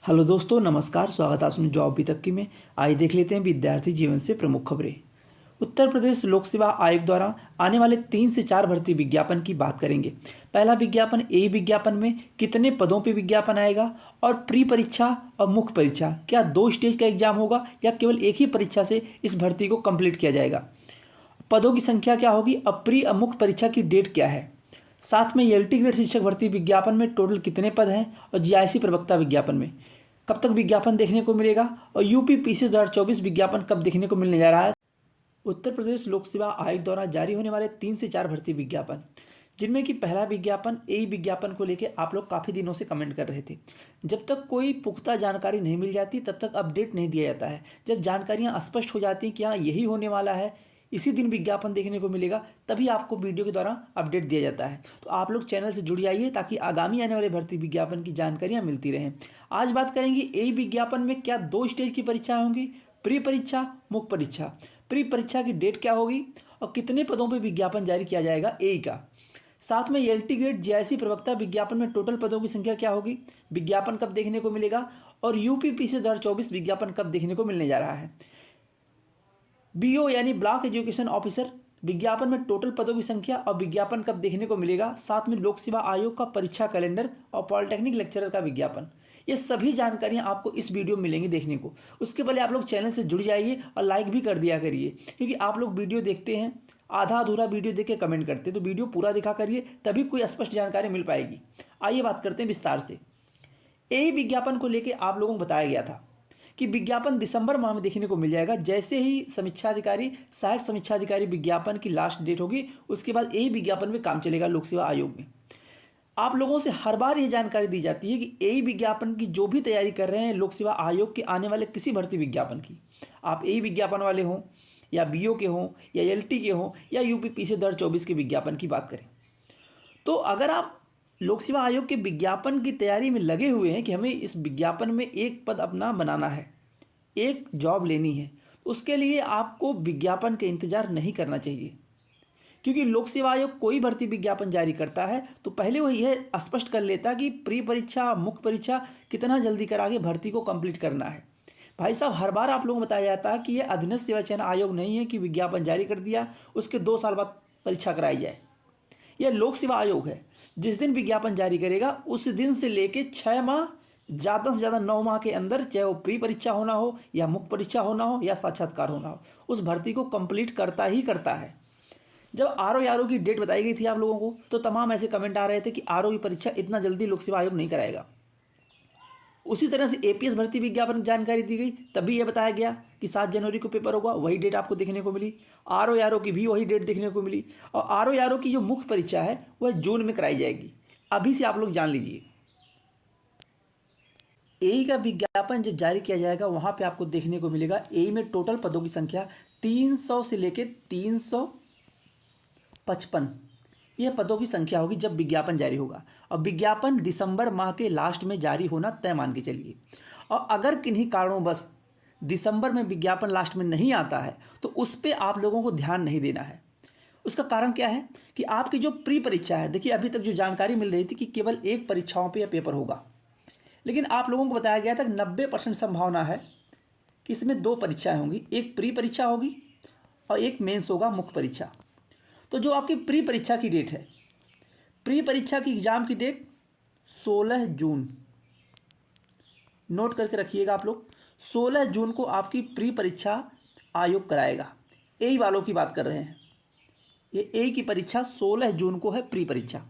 Hello दोस्तों, नमस्कार। स्वागत है आप सुन जॉब अभी तक की में। आइए देख लेते हैं विद्यार्थी जीवन से प्रमुख खबरें। उत्तर प्रदेश लोक सेवा आयोग द्वारा आने वाले 3 से 4 भर्ती विज्ञापन की बात करेंगे। पहला विज्ञापन, ए विज्ञापन में कितने पदों पर विज्ञापन आएगा और प्री परीक्षा और मुख्य परीक्षा, क्या 2 स्टेज का एग्जाम होगा या केवल एक ही परीक्षा से इस भर्ती को कंप्लीट किया जाएगा। पदों की संख्या क्या होगी, अब प्री और मुख्य परीक्षा की डेट क्या है। साथ में एलटी ग्रेड शिक्षक भर्ती विज्ञापन में टोटल कितने पद हैं और जीआईसी प्रवक्ता विज्ञापन में कब तक विज्ञापन देखने को मिलेगा और यूपीपीसी 2024 विज्ञापन कब देखने को मिलने जा रहा है। उत्तर प्रदेश लोक सेवा आयोग द्वारा जारी होने वाले 3 से 4 भर्ती विज्ञापन, जिनमें कि पहला विज्ञापन ए विज्ञापन को लेकर आप लोग काफ़ी दिनों से कमेंट कर रहे थे। जब तक कोई पुख्ता जानकारी नहीं मिल जाती तब तक अपडेट नहीं दिया जाता है। जब जानकारियां स्पष्ट हो जाती हैं कि हाँ यही होने वाला है, इसी दिन विज्ञापन देखने को मिलेगा, तभी आपको वीडियो के द्वारा अपडेट दिया जाता है। तो आप लोग चैनल से जुड़ जाइए ताकि आगामी आने वाले भर्ती विज्ञापन की जानकारियाँ मिलती रहें। आज बात करेंगे ए विज्ञापन में क्या 2 स्टेज की परीक्षाएं होंगी, प्री परीक्षा, मुख्य परीक्षा। प्री परीक्षा की डेट क्या होगी और कितने पदों पर विज्ञापन जारी किया जाएगा ए का। साथ में एलटी ग्रेड जीआईसी प्रवक्ता विज्ञापन में टोटल पदों की संख्या क्या होगी, विज्ञापन कब देखने को मिलेगा और यूपीपीसी 2024 विज्ञापन कब देखने को मिलने जा रहा है। बीओ यानी ब्लॉक एजुकेशन ऑफिसर विज्ञापन में टोटल पदों की संख्या और विज्ञापन कब देखने को मिलेगा। साथ में लोक सेवा आयोग का परीक्षा कैलेंडर और पॉलिटेक्निक लेक्चरर का विज्ञापन, ये सभी जानकारियां आपको इस वीडियो में मिलेंगी देखने को। उसके पहले आप लोग चैनल से जुड़ जाइए और लाइक भी कर दिया करिए, क्योंकि आप लोग वीडियो देखते हैं आधा अधूरा वीडियो देख के कमेंट करते हैं, तो वीडियो पूरा दिखा करिए तभी कोई स्पष्ट जानकारी मिल पाएगी। आइए बात करते हैं विस्तार से। ए विज्ञापन को लेकर आप लोगों को बताया गया था कि विज्ञापन दिसंबर माह में देखने को मिल जाएगा। जैसे ही समीक्षा अधिकारी, सहायक समीक्षा अधिकारी विज्ञापन की लास्ट डेट होगी, उसके बाद ए विज्ञापन में काम चलेगा लोक सेवा आयोग में। आप लोगों से हर बार ये जानकारी दी जाती है कि ए विज्ञापन की जो भी तैयारी कर रहे हैं लोक सेवा आयोग के आने वाले किसी भर्ती विज्ञापन की, आप ए विज्ञापन वाले हों या बीओ के हों या एलटी के हों या यूपीपीसी 2024 के विज्ञापन की बात करें, तो अगर आप लोक सेवा आयोग के विज्ञापन की तैयारी में लगे हुए हैं कि हमें इस विज्ञापन में एक पद अपना बनाना है, एक जॉब लेनी है, उसके लिए आपको विज्ञापन का इंतजार नहीं करना चाहिए। क्योंकि लोक सेवा आयोग कोई भर्ती विज्ञापन जारी करता है तो पहले वो यह स्पष्ट कर लेता कि प्री परीक्षा, मुख्य परीक्षा कितना जल्दी करा के भर्ती को कंप्लीट करना है। भाई साहब, हर बार आप लोगों को बताया जाता है कि यह अधीनस्थ सेवा चयन आयोग नहीं है कि विज्ञापन जारी कर दिया उसके 2 साल बाद परीक्षा कराई जाए। यह लोक सेवा आयोग है, जिस दिन विज्ञापन जारी करेगा उस दिन से लेके 6 माह, ज़्यादा से ज़्यादा 9 माह के अंदर, चाहे वो प्री परीक्षा होना हो या मुख्य परीक्षा होना हो या साक्षात्कार होना हो, उस भर्ती को कंप्लीट करता ही करता है। जब आरओ की डेट बताई गई थी आप लोगों को, तो तमाम ऐसे कमेंट आ रहे थे कि आरओ की परीक्षा इतना जल्दी लोक सेवा आयोग नहीं कराएगा। उसी तरह से एपीएस भर्ती विज्ञापन जानकारी दी गई, तभी यह बताया गया कि 7 जनवरी को पेपर होगा, वही डेट आपको देखने को मिली। आरओ की भी वही डेट देखने को मिली और आरओ की जो मुख्य परीक्षा है वह जून में कराई जाएगी। अभी से आप लोग जान लीजिए। एई का विज्ञापन जब जारी किया जाएगा वहाँ पे आपको देखने को मिलेगा एई में टोटल पदों की संख्या 300 से लेकर 355 यह पदों की संख्या होगी जब विज्ञापन जारी होगा। और विज्ञापन दिसंबर माह के लास्ट में जारी होना तय मान के चलिए। और अगर किन्हीं कारणों दिसंबर में विज्ञापन लास्ट में नहीं आता है तो उस पर आप लोगों को ध्यान नहीं देना है। उसका कारण क्या है कि आपकी जो प्री परीक्षा है, देखिए अभी तक जो जानकारी मिल रही थी कि केवल एक परीक्षाओं पर यह पेपर होगा, लेकिन आप लोगों को बताया गया था 90% संभावना है कि इसमें 2 परीक्षाएं होंगी, एक प्री परीक्षा होगी और एक मेंस होगा, मुख्य परीक्षा। तो जो आपकी प्री परीक्षा की डेट है, प्री परीक्षा की एग्ज़ाम की डेट 16 जून, नोट करके रखिएगा आप लोग। 16 जून को आपकी प्री परीक्षा आयोग कराएगा। ए वालों की बात कर रहे हैं, ये ए की परीक्षा 16 जून को है, प्री परीक्षा।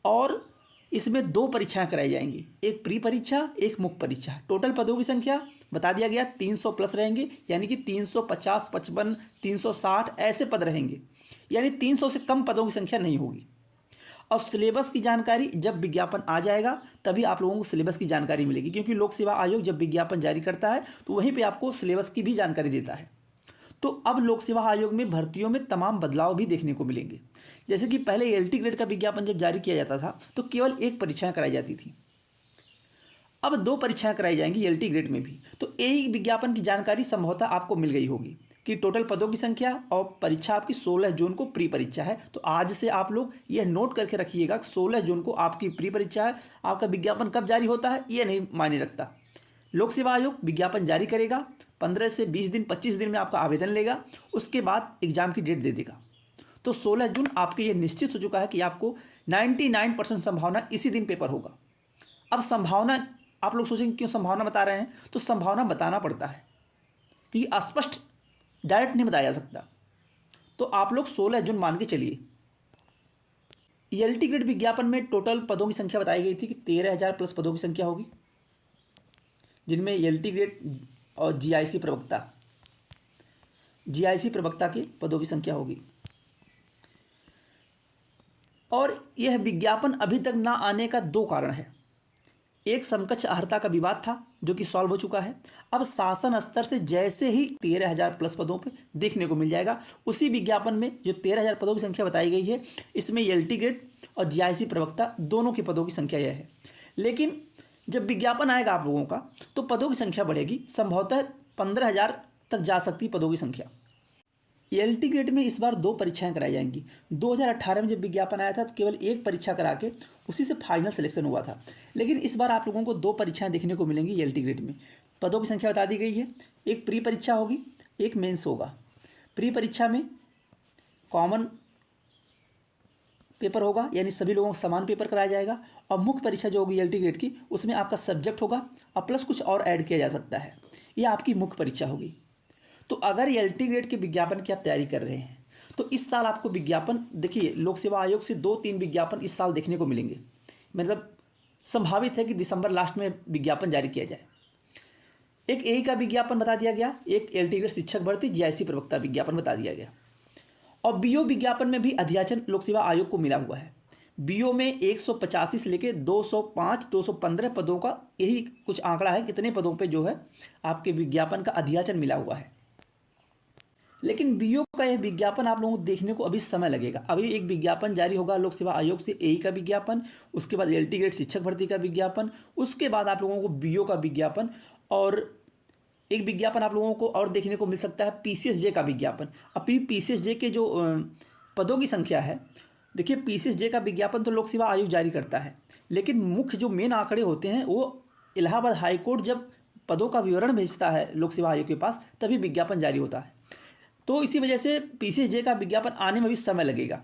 और इसमें 2 परीक्षाएं कराई जाएंगी, एक प्री परीक्षा, एक मुख्य परीक्षा। टोटल पदों की संख्या बता दिया गया 300 प्लस रहेंगे, यानी कि 350, 55, 360 ऐसे पद रहेंगे, यानी 300 से कम पदों की संख्या नहीं होगी। और सिलेबस की जानकारी जब विज्ञापन आ जाएगा तभी आप लोगों को सिलेबस की जानकारी मिलेगी, क्योंकि लोक सेवा आयोग जब विज्ञापन जारी करता है तो वहीं पे आपको सिलेबस की भी जानकारी देता है। तो अब लोक सेवा आयोग में भर्तियों में तमाम बदलाव भी देखने को मिलेंगे। जैसे कि पहले एलटी ग्रेड का विज्ञापन जब जारी किया जाता था तो केवल एक परीक्षाएं कराई जाती थी, अब 2 परीक्षाएं कराई जाएंगी एलटी ग्रेड में भी। तो एक विज्ञापन की जानकारी संभवतः आपको मिल गई होगी कि टोटल पदों की संख्या और परीक्षा आपकी 16 जून को प्री परीक्षा है। तो आज से आप लोग यह नोट करके रखिएगा कि 16 जून को आपकी प्री परीक्षा है। आपका विज्ञापन कब जारी होता है ये नहीं मायने रखता, लोक सेवा आयोग विज्ञापन जारी करेगा, 15 से 20 दिन 25 दिन में आपका आवेदन लेगा, उसके बाद एग्ज़ाम की डेट दे देगा। तो 16 जून आपके ये निश्चित हो चुका है कि आपको 99% संभावना इसी दिन पेपर होगा। अब संभावना आप लोग सोचेंगे क्यों संभावना बता रहे हैं, तो संभावना बताना पड़ता है क्योंकि स्पष्ट डायरेक्ट नहीं बताया जा सकता। तो आप लोग 16 जून मान के चलिए। ELT ग्रेड विज्ञापन में टोटल पदों की संख्या बताई गई थी कि 13,000 प्लस पदों की संख्या होगी, जिनमें ELT ग्रेड और GIC प्रवक्ता के पदों की संख्या होगी। और यह विज्ञापन अभी तक ना आने का 2 कारण है। एक समकक्ष अर्हता का विवाद था जो कि सॉल्व हो चुका है। अब शासन स्तर से जैसे ही 13,000 प्लस पदों पे देखने को मिल जाएगा, उसी विज्ञापन में जो 13,000 पदों की संख्या बताई गई है, इसमें ELT ग्रेड और GIC प्रवक्ता दोनों के पदों की संख्या यह है। लेकिन जब विज्ञापन आएगा आप लोगों का तो पदों की संख्या बढ़ेगी, संभवतः 15,000 तक जा सकती पदों की संख्या। ELT ग्रेड में इस बार 2 परीक्षाएं कराई जाएंगी। 2018 में जब विज्ञापन आया था तो केवल 1 परीक्षा करा के उसी से फाइनल सिलेक्शन हुआ था, लेकिन इस बार आप लोगों को 2 परीक्षाएं देखने को मिलेंगी ELT ग्रेड में। पदों की संख्या बता दी गई है। एक प्री परीक्षा होगी, एक मेंस होगा। प्री परीक्षा में कॉमन पेपर होगा, यानी सभी लोगों को समान पेपर कराया जाएगा, और मुख्य परीक्षा जो होगी ELT ग्रेड की, उसमें आपका सब्जेक्ट होगा और प्लस कुछ और ऐड किया जा सकता है। यह आपकी मुख्य परीक्षा होगी। तो अगर ELT ग्रेड के विज्ञापन की आप तैयारी कर रहे हैं तो इस साल आपको विज्ञापन, देखिए लोक सेवा आयोग से 2-3 विज्ञापन इस साल देखने को मिलेंगे। मतलब संभावित है कि दिसंबर लास्ट में विज्ञापन जारी किया जाए। एक AE का विज्ञापन बता दिया गया, एक ELT ग्रेड शिक्षक भर्ती GIC प्रवक्ता विज्ञापन बता दिया गया, और BO विज्ञापन में भी अध्याचन लोक सेवा आयोग को मिला हुआ है। BO में 185 से लेकर 205-215 पदों का यही कुछ आंकड़ा है, कितने पदों पे जो है आपके विज्ञापन का अध्याचन मिला हुआ है। लेकिन BO का यह विज्ञापन आप लोगों को देखने को अभी समय लगेगा। अभी एक विज्ञापन जारी होगा लोक सेवा आयोग से, AE का विज्ञापन, उसके बाद ELT ग्रेड शिक्षक भर्ती का विज्ञापन, उसके बाद आप लोगों को BO का विज्ञापन, और एक विज्ञापन आप लोगों को और देखने को मिल सकता है PCSJ का विज्ञापन। अभी PCSJ के जो पदों की संख्या है, देखिए PCSJ का विज्ञापन तो लोक सेवा आयोग जारी करता है, लेकिन मुख्य जो मेन आंकड़े होते हैं वो इलाहाबाद हाईकोर्ट जब पदों का विवरण भेजता है लोक सेवा आयोग के पास, तभी विज्ञापन जारी होता है। तो इसी वजह से PCSJ का विज्ञापन आने में भी समय लगेगा।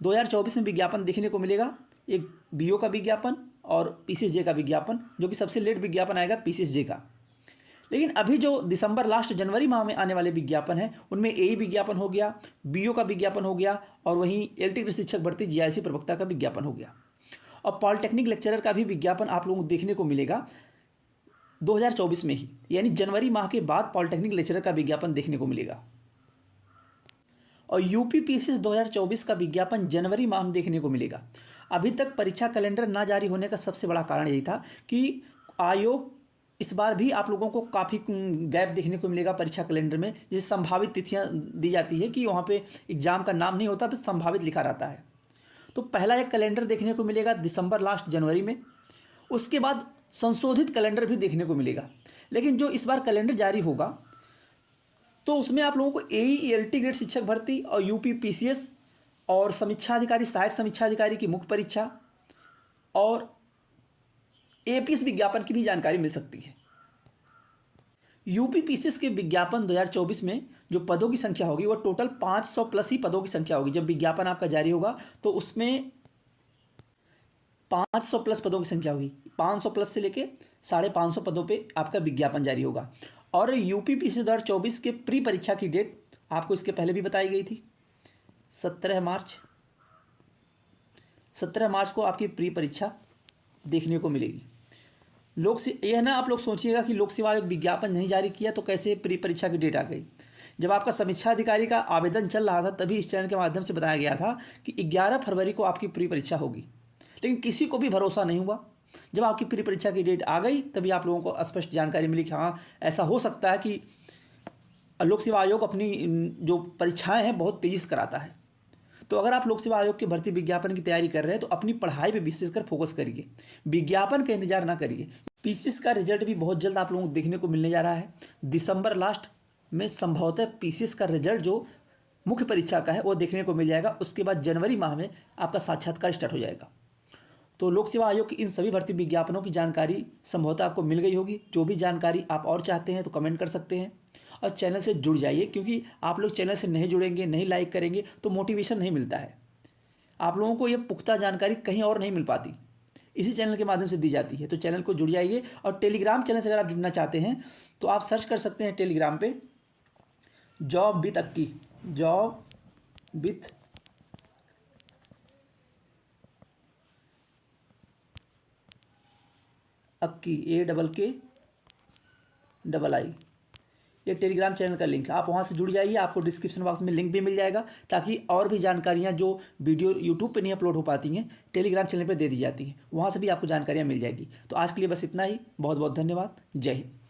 2024 में विज्ञापन देखने को मिलेगा, एक BO का विज्ञापन और PCSJ का विज्ञापन, जो कि सबसे लेट विज्ञापन आएगा PCSJ का। लेकिन अभी जो दिसंबर लास्ट जनवरी माह में आने वाले विज्ञापन हैं, उनमें AE विज्ञापन हो गया, BO का विज्ञापन हो गया, और वहीं ELT ग्रेड शिक्षक भर्ती GIC प्रवक्ता का विज्ञापन हो गया, और पॉलिटेक्निक लेक्चरर का भी विज्ञापन आप लोगों को देखने को मिलेगा 2024 में ही, यानी जनवरी माह के बाद पॉलिटेक्निक लेक्चरर का विज्ञापन देखने को मिलेगा। और UP PCS 2024 का विज्ञापन जनवरी माह में देखने को मिलेगा। अभी तक परीक्षा कैलेंडर ना जारी होने का सबसे बड़ा कारण यही था कि आयोग इस बार भी आप लोगों को काफ़ी गैप देखने को मिलेगा परीक्षा कैलेंडर में, जिस संभावित तिथियां दी जाती है कि वहाँ पे एग्ज़ाम का नाम नहीं होता, बस संभावित लिखा रहता है। तो पहला एक कैलेंडर देखने को मिलेगा दिसंबर लास्ट जनवरी में, उसके बाद संशोधित कैलेंडर भी देखने को मिलेगा। लेकिन जो इस बार कैलेंडर जारी होगा तो उसमें आप लोगों को AE ELT ग्रेड शिक्षक भर्ती और UP PCS और समीक्षा अधिकारी, सहायक समीक्षा अधिकारी की मुख्य परीक्षा और APS विज्ञापन की भी जानकारी मिल सकती है। UP PCS के विज्ञापन 2024 में जो पदों की संख्या होगी वो टोटल 500 प्लस ही पदों की संख्या होगी। जब विज्ञापन आपका जारी होगा तो उसमें 500 प्लस पदों की संख्या होगी। 500 प्लस से लेके 550 पदों पे आपका विज्ञापन जारी होगा। और UP PCS 2024 के प्री परीक्षा की डेट आपको इसके पहले भी बताई गई थी, 17 मार्च को आपकी प्री परीक्षा देखने को मिलेगी। यह ना आप लोग सोचिएगा कि लोक सेवा आयोग विज्ञापन नहीं जारी किया तो कैसे प्री परीक्षा की डेट आ गई। जब आपका समीक्षा अधिकारी का आवेदन चल रहा था तभी इस चैनल के माध्यम से बताया गया था कि 11 फरवरी को आपकी प्री परीक्षा होगी, लेकिन किसी को भी भरोसा नहीं हुआ। जब आपकी प्री परीक्षा की डेट आ गई तभी आप लोगों को स्पष्ट जानकारी मिली कि हाँ ऐसा हो सकता है कि लोक सेवा आयोग अपनी जो परीक्षाएं हैं बहुत तेज़ी से कराता है। तो अगर आप लोक सेवा आयोग के भर्ती विज्ञापन की तैयारी कर रहे हैं तो अपनी पढ़ाई पे विशेषकर फोकस करिए, विज्ञापन का इंतजार ना करिए। PCS का रिजल्ट भी बहुत जल्द आप लोगों को देखने को मिलने जा रहा है। दिसंबर लास्ट में संभवतः PCS का रिजल्ट जो मुख्य परीक्षा का है वो देखने को मिल जाएगा। उसके बाद जनवरी माह में आपका साक्षात्कार स्टार्ट हो जाएगा। तो लोक सेवा आयोग की इन सभी भर्ती विज्ञापनों की जानकारी संभवतः आपको मिल गई होगी। जो भी जानकारी आप और चाहते हैं तो कमेंट कर सकते हैं और चैनल से जुड़ जाइए, क्योंकि आप लोग चैनल से नहीं जुड़ेंगे, नहीं लाइक करेंगे तो मोटिवेशन नहीं मिलता है। आप लोगों को ये पुख्ता जानकारी कहीं और नहीं मिल पाती, इसी चैनल के माध्यम से दी जाती है। तो चैनल को जुड़ जाइए। और टेलीग्राम चैनल से अगर आप जुड़ना चाहते हैं तो आप सर्च कर सकते हैं टेलीग्राम पे job with Akki, job with Akki, AKKII। ये टेलीग्राम चैनल का लिंक है, आप वहाँ से जुड़ जाइए। आपको डिस्क्रिप्शन बॉक्स में लिंक भी मिल जाएगा, ताकि और भी जानकारियाँ जो वीडियो यूट्यूब पे नहीं अपलोड हो पाती हैं टेलीग्राम चैनल पे दे दी जाती हैं, वहाँ से भी आपको जानकारियाँ मिल जाएगी। तो आज के लिए बस इतना ही। बहुत बहुत धन्यवाद। जय हिंद।